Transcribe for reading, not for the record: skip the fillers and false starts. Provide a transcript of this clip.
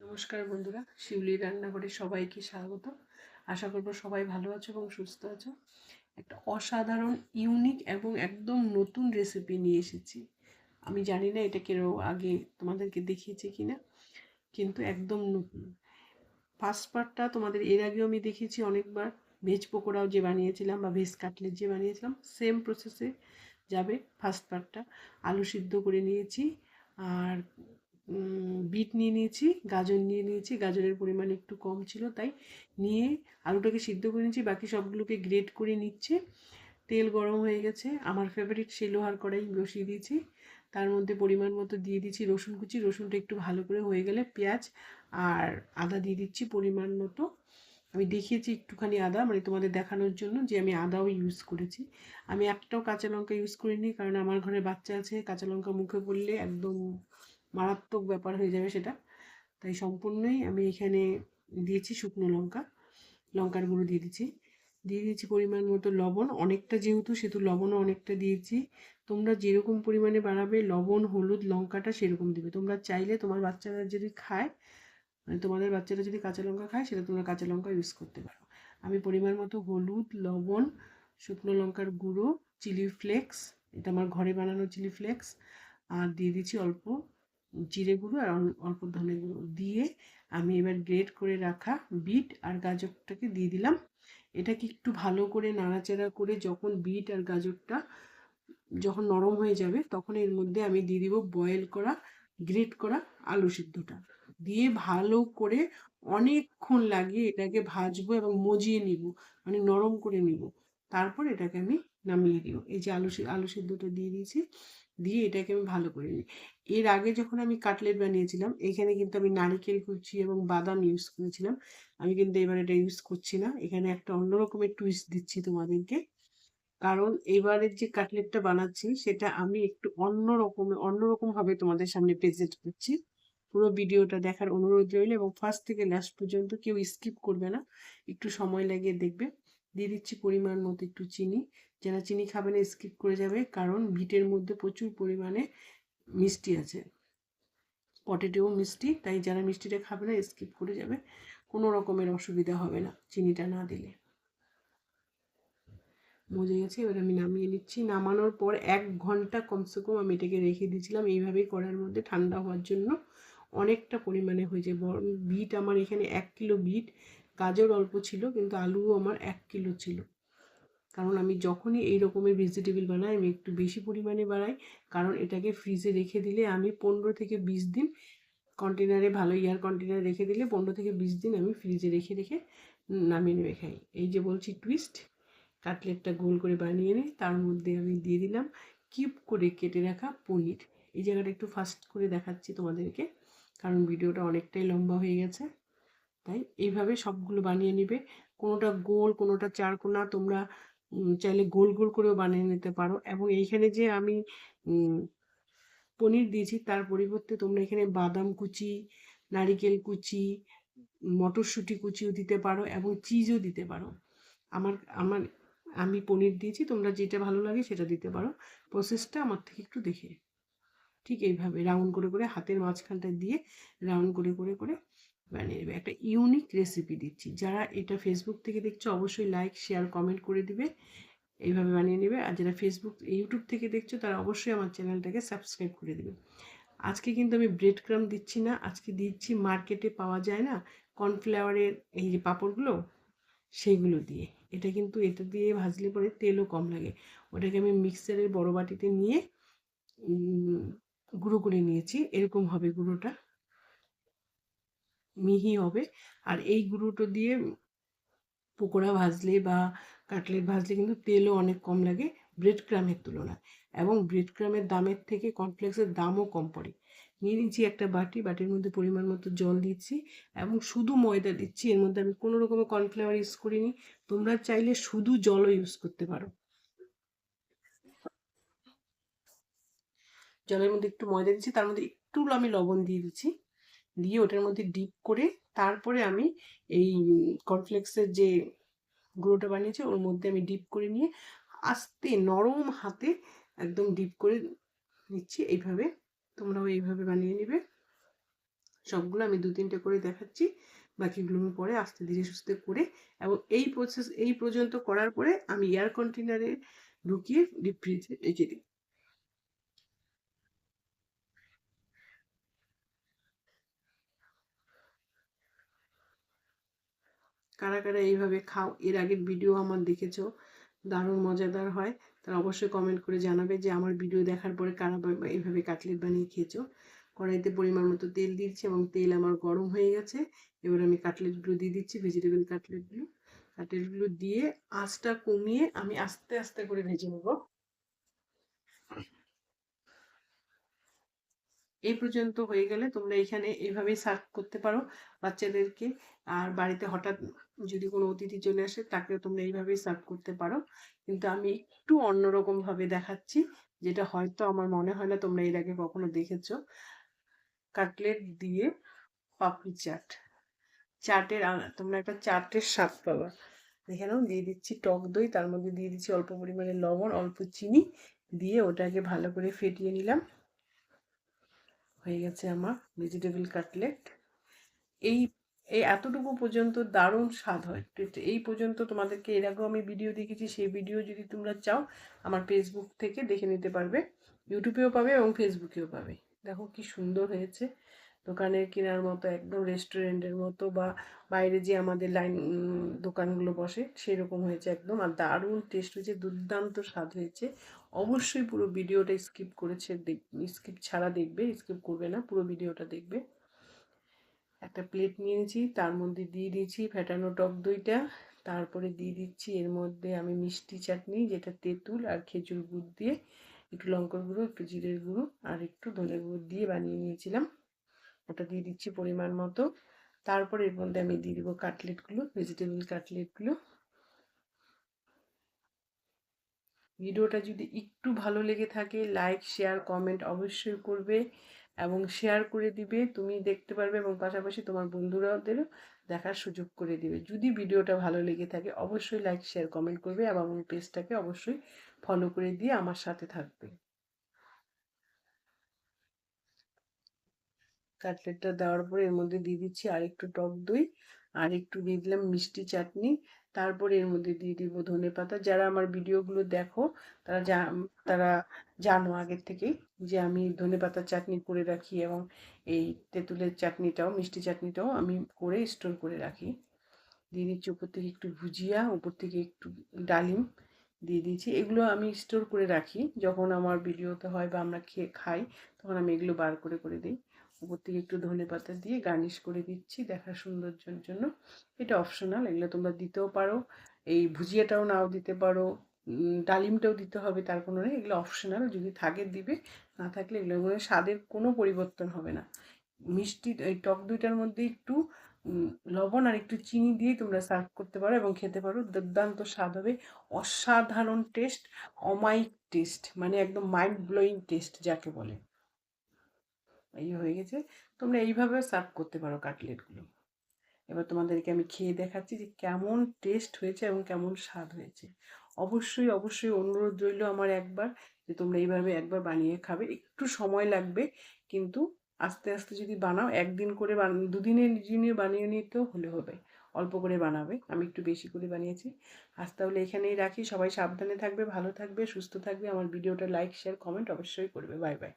নমস্কার বন্ধুরা, শিউলির রান্নাঘরে সবাইকে স্বাগত। আশা করব সবাই ভালো আছো এবং সুস্থ আছো। একটা অসাধারণ ইউনিক এবং একদম নতুন রেসিপি নিয়ে এসেছি। আমি জানি না এটা কেউ আগে তোমাদেরকে দেখিয়েছে কিনা, কিন্তু একদম নতুন। ফার্স্ট পার্টটা তোমাদের এর আগেও আমি দেখিয়েছি অনেকবার। ভেজ পকোড়াও যে বানিয়েছিলাম বা ভেজ কাটলেট যে বানিয়েছিলাম, সেম প্রসেসে যাবে ফার্স্ট পার্টটা। আলু সিদ্ধ করে নিয়েছি, আর বিট নিয়ে নিয়েছি, গাজর নিয়ে নিয়েছি। গাজরের পরিমাণ একটু কম ছিল, তাই নিয়ে আলুটাকে সিদ্ধ করে নিয়েছি। বাকি সবগুলোকে গ্রেট করে নিচ্ছে। তেল গরম হয়ে গেছে, আমার ফেভারিট সেই লোহার কড়াই বসিয়ে দিয়েছি। তার মধ্যে পরিমাণ মতো দিয়ে দিচ্ছি রসুন কুচি। রসুনটা একটু ভালো করে হয়ে গেলে পেঁয়াজ আর আদা দিয়ে দিচ্ছি পরিমাণ মতো। আমি দেখিয়েছি একটুখানি আদা, মানে তোমাদের দেখানোর জন্য যে আমি আদাও ইউজ করেছি। আমি একটাও কাঁচা লঙ্কা ইউজ করিনি, কারণ আমার ঘরে বাচ্চা আছে, কাঁচা লঙ্কা মুখে পড়লে একদম মারাত্মক ব্যাপার হয়ে যাবে সেটা। তাই সম্পূর্ণই আমি এখানে দিয়েছি শুকনো লঙ্কা, লঙ্কার গুঁড়ো দিয়ে দিয়েছি পরিমাণ মতো লবণ। অনেকটা যেহেতু, সেহেতু লবণও অনেকটা দিয়েছি। তোমরা যেরকম পরিমাণে বানাবে লবণ হলুদ লঙ্কাটা সেরকম দেবে। তোমরা চাইলে তোমার বাচ্চারা যদি খায়, মানে তোমাদের বাচ্চারা যদি কাঁচা লঙ্কা খায়, সেটা তোমরা কাঁচা লঙ্কা ইউজ করতে পারো। আমি পরিমাণ মতো হলুদ, লবণ, শুকনো লঙ্কার গুঁড়ো, চিলি ফ্লেক্স, এটা আমার ঘরে বানানো চিলি ফ্লেক্স, আর দিয়ে দিচ্ছি অল্প জিরে গুঁড়ো আর অল্প ধনে গুঁড়ো দিয়ে আমি এবার গ্রেট করে রাখা বিট আর গাজরটাকে দিয়ে দিলাম। এটাকে একটু ভালো করে নাড়াচাড়া করে যখন বিট আর গাজরটা যখন নরম হয়ে যাবে, তখন এর মধ্যে আমি দিয়ে দিব বয়েল করা গ্রেট করা আলু সিদ্ধটা। দিয়ে ভালো করে অনেকক্ষণ লাগিয়ে এটাকে ভাজবো এবং মজিয়ে নিব, মানে নরম করে নিব। তারপর এটাকে আমি নামিয়ে দিব। এই যে আলু সিদ্ধটা দিয়ে দিয়েছি, দিয়ে এটাকে আমি ভালো করে নিই। এর আগে যখন আমি কাটলেট বানিয়েছিলাম, এখানে কিন্তু আমি নারকেল কুচি এবং বাদাম ইউজ করেছিলাম। আমি কিন্তু এবার এটা ইউজ করছি না। এখানে একটা অন্য রকমের টুইস্ট দিচ্ছি তোমাদেরকে, কারণ এবারের যে কাটলেটটা বানাচ্ছি সেটা আমি একটু অন্যরকমভাবে তোমাদের সামনে প্রেজেন্ট করছি। পুরো ভিডিওটা দেখার অনুরোধ রইল এবং ফার্স্ট থেকে লাস্ট পর্যন্ত কেউ স্কিপ করবে না, একটু সময় লাগিয়ে দেখবে। দিয়ে দিচ্ছি পরিমাণ মতো একটু চিনি। যারা চিনি খাবে না স্কিপ করে যাবে, কারণ বিটের মধ্যে প্রচুর পরিমাণে মিষ্টি আছে, পটেটোও মিষ্টি, তাই যারা মিষ্টিটা খাবে না স্কিপ করে যাবে। কোনো রকমের অসুবিধা হবে না চিনিটা না দিলে। মজে গেছে, এবার আমি নামিয়ে নিচ্ছি। নামানোর পর 1 ঘন্টা কমসে কম আমি এটাকে রেখে দিয়েছিলাম এইভাবেই কড়ার মধ্যে ঠান্ডা হওয়ার জন্য। অনেকটা পরিমাণে হয়েছে। বিট আমার এখানে 1 কিলো বিট, গাজর অল্প ছিল কিন্তু আলুও আমার 1 কিলো ছিল। কারণ আমি যখনই এই রকমের ভেজিটেবল বানাই আমি একটু বেশি পরিমাণে বানাই, কারণ এটাকে ফ্রিজে রেখে দিলে আমি 15 থেকে 20 দিন কন্টেনারে, ভালো এয়ার কন্টেনারে রেখে দিলে 15 থেকে 20 দিন আমি ফ্রিজে রেখে রেখে নামিয়ে নেমে খাই। এই যে বলছি টুইস্ট, কাটলেটটা গোল করে বানিয়ে নিই, তার মধ্যে আমি দিয়ে দিলাম কিউব করে কেটে রাখা পনির। এই জায়গাটা একটু ফাস্ট করে দেখাচ্ছি তোমাদেরকে, কারণ ভিডিওটা অনেকটাই লম্বা হয়ে গেছে। তাই এইভাবে সবগুলো বানিয়ে নিবে। কোনোটা গোল, কোনোটা চারকোনা। তোমরা চাইলে গোল গোল করেও বানিয়ে নিতে পারো। এবং এইখানে যে আমি পনির দিয়েছি, তার পরিবর্তে তোমরা এখানে বাদাম কুচি, নারিকেল কুচি, মটরশুঁটি কুচিও দিতে পারো এবং চিজও দিতে পারো। আমার আমার আমি পনির দিয়েছি, তোমরা যেটা ভালো লাগে সেটা দিতে পারো। প্রসেসটা আমার থেকে একটু দেখে। ঠিক এইভাবে রাউন্ড করে করে হাতের মাঝখানটা দিয়ে রাউন্ড করে করে করে বানিয়ে নেবে। একটা ইউনিক রেসিপি দিচ্ছি, যারা এটা ফেসবুক থেকে দেখছো অবশ্যই লাইক শেয়ার কমেন্ট করে দিবে। এইভাবে বানিয়ে নেবে। আর যারা ইউটিউব থেকে দেখছো তারা অবশ্যই আমার চ্যানেলটাকে সাবস্ক্রাইব করে দেবে। আজকে কিন্তু আমি ব্রেড ক্রাম দিচ্ছি না, আজকে দিচ্ছি মার্কেটে পাওয়া যায় না কর্নফ্লাওয়ারের এই যে পাঁপড়গুলো, সেইগুলো দিয়ে। এটা দিয়ে ভাজলে পরে তেলও কম লাগে। ওটাকে আমি মিক্সারের বড় বাটিতে নিয়ে গুঁড়ো করে নিয়েছি। এরকম হবে গুঁড়োটা, মিহি হবে। আর এই গুঁড়োটা দিয়ে পকোড়া ভাজলে বা কাটলেট ভাজলে কিন্তু তেলও অনেক কম লাগে ব্রেড ক্রামের তুলনায়, এবং ব্রেড ক্রামের দামের থেকে কর্নফ্লেক্সের দামও কম পড়ে। নিয়ে নিচ্ছি একটা বাটির মধ্যে পরিমাণ মতো জল দিচ্ছি এবং শুধু ময়দা দিচ্ছি। এর মধ্যে আমি কোনো রকমের কর্নফ্লাওয়ার ইউজ করিনি। তোমরা চাইলে শুধু জলও ইউজ করতে পারো। জলের মধ্যে একটু ময়দা দিচ্ছি, তার মধ্যে একটু আমি লবণ দিয়ে দিচ্ছি, দিয়ে ওটার মধ্যে ডিপ করে তারপরে আমি এই কর্নফ্লেক্সের যে গুঁড়োটা বানিয়েছি ওর মধ্যে আমি ডিপ করে নিয়ে আস্তে নরম হাতে একদম ডিপ করে নিচ্ছি। এইভাবে তোমরাও এইভাবে বানিয়ে নেবে। সবগুলো আমি 2-3টে করে দেখাচ্ছি, বাকিগুলো আমি পরে আস্তে ধীরে সুস্থে করে, এবং এই প্রসেস এই পর্যন্ত করার পরে আমি এয়ার কন্টেনারে ঢুকিয়ে ডিপ ফ্রিজে রেখে দিই। কারা কারা এইভাবে খাও, এর আগের ভিডিও আমার দেখেছো, দারুণ মজাদার হয়, তারা অবশ্যই কমেন্ট করে জানাবে যে আমার ভিডিও দেখার পরে কারা এইভাবে কাটলেট বানিয়ে খেয়েছো। কড়াইতে পরিমাণ মতো তেল দিচ্ছি এবং তেল আমার গরম হয়ে গেছে। এবার আমি কাটলেটগুলো দিয়ে দিচ্ছি, ভেজিটেবল কাটলেটগুলো। কাটলেটগুলো দিয়ে আঁচটা কমিয়ে আমি আস্তে আস্তে করে ভেজে নেবো। এই পর্যন্ত হয়ে গেলে তোমরা এখানে এইভাবেই সার্ভ করতে পারো বাচ্চাদেরকে। আর বাড়িতে হঠাৎ যদি কোনো অতিথি চলে আসে তাকেও তোমরা এইভাবেই সার্ভ করতে পারো, কিন্তু আমি একটু অন্যরকম ভাবে দেখাচ্ছি, যেটা হয়তো আমার মনে হয় না তোমরা এর আগে কখনো দেখেছো। কাটলেট দিয়ে পাপড়ি চাট, তোমরা একটা চাটের স্বাদ পাবা। দেখে নাও, দিয়ে দিচ্ছি টক দই, তার মধ্যে দিয়ে দিচ্ছি অল্প পরিমাণে লবণ, অল্প চিনি, দিয়ে ওটাকে ভালো করে ফেটিয়ে নিলাম। হয়ে গেছে আমার ভেজিটেবল কাটলেট। এই এই এতটুকু পর্যন্ত দারুণ স্বাদ হয়। এই পর্যন্ত তোমাদেরকে এর আগেও আমি ভিডিও দেখেছি, সেই ভিডিও যদি তোমরা চাও আমার ফেসবুক থেকে দেখে নিতে পারবে, ইউটিউবেও পাবে এবং ফেসবুকেও পাবে। দেখো কি সুন্দর হয়েছে, দোকানের কেনার মতো, একদম রেস্টুরেন্টের মতো, বা বাইরে যে আমাদের লাইন দোকানগুলো বসে সেরকম হয়েছে একদম। আর দারুণ টেস্ট হয়েছে, দুর্দান্ত স্বাদ হয়েছে। অবশ্যই পুরো ভিডিওটা স্কিপ ছাড়া দেখবে, স্কিপ করবে না, পুরো ভিডিওটা দেখবে। একটা প্লেট নিয়েছি, তার মধ্যে দিয়ে দিয়েছি ফেটানো টক দইটা, তারপরে দিয়ে দিচ্ছি এর মধ্যে আমি মিষ্টি চাটনি, যেটা তেঁতুল আর খেজুর গুড় দিয়ে, একটু লঙ্কার গুঁড়ো, একটু জিরের গুঁড়ো আর একটু ধনে গুঁড়ো দিয়ে বানিয়ে নিয়েছিলাম, ওটা দিয়ে দিচ্ছি পরিমাণ মতো। তারপরে এর মধ্যে আমি দিয়ে দিব কাটলেটগুলো, ভেজিটেবল কাটলেটগুলো। ভিডিওটা যদি একটু ভালো লেগে থাকে লাইক শেয়ার কমেন্ট অবশ্যই করবে, এবং শেয়ার করে দিবে, তুমি দেখতে পারবে এবং পাশাপাশি তোমার বন্ধুরাদেরও দেখার সুযোগ করে দিবে। যদি ভিডিওটা ভালো লেগে থাকে অবশ্যই লাইক শেয়ার কমেন্ট করবে, এবং পেজটাকে অবশ্যই ফলো করে দিয়ে আমার সাথে থাকবে। কাটলেটটা দেওয়ার পরে এর মধ্যে দিয়ে দিচ্ছি আর একটু টক দই, আর একটু দিয়ে দিলাম মিষ্টি চাটনি, তারপরে এর মধ্যে দিয়ে দিব ধনেপাতা। যারা আমার ভিডিওগুলো দেখো তারা তারা জানো আগের থেকেই যে আমি ধনেপাতার চাটনি করে রাখি, এবং এই তেঁতুলের চাটনিটাও, মিষ্টি চাটনিটাও আমি করে স্টোর করে রাখি। দিয়ে দিচ্ছি উপর থেকে একটু ভুজিয়া, উপর থেকে একটু ডালিম দিয়ে দিয়েছি। এগুলো আমি স্টোর করে রাখি, যখন আমার ভিডিওতে হয় বা আমরা খাই তখন আমি এগুলো বার করে করে দিই। উপর থেকে একটু ধনেপাতা দিয়ে গার্নিশ করে দিচ্ছি দেখার সৌন্দর্যের জন্য। এটা অপশনাল, এগুলো তোমরা দিতেও পারো, এই ভুজিয়াটাও নাও দিতে পারো, ডালিমটাও দিতে হবে তার কোনো নেই, এগুলো অপশনাল, যদি থাকে দিবে, না থাকলে এগুলো স্বাদের কোনো পরিবর্তন হবে না। মিষ্টি এই টক দইটার মধ্যে একটু লবণ আর একটু চিনি দিয়ে তোমরা সার্ভ করতে পারো এবং খেতে পারো, দুর্দান্ত স্বাদ হবে, অসাধারণ টেস্ট, অমায়িক টেস্ট, মানে একদম মাইন্ড ব্লোয়িং টেস্ট যাকে বলে। এই হয়ে গেছে, তোমরা এইভাবে সার্ভ করতে পারো কাটলেটগুলো। এবার তোমাদেরকে আমি খেয়ে দেখাচ্ছি যে কেমন টেস্ট হয়েছে এবং কেমন স্বাদ হয়েছে। অবশ্যই অবশ্যই অনুরোধ রইল আমার একবার, যে তোমরা এইভাবে একবার বানিয়ে খাবে, একটু সময় লাগবে, কিন্তু আস্তে আস্তে যদি বানাও, একদিন করে দুদিনের জিনিস বানিয়ে নিতেও হলে হবে, অল্প করে বানাবে, আমি একটু বেশি করে বানিয়েছি। আজ তাহলে এখানেই রাখি, সবাই সাবধানে থাকবে, ভালো থাকবে, সুস্থ থাকবে, আমার ভিডিওটা লাইক শেয়ার কমেন্ট অবশ্যই করবে। Bye bye.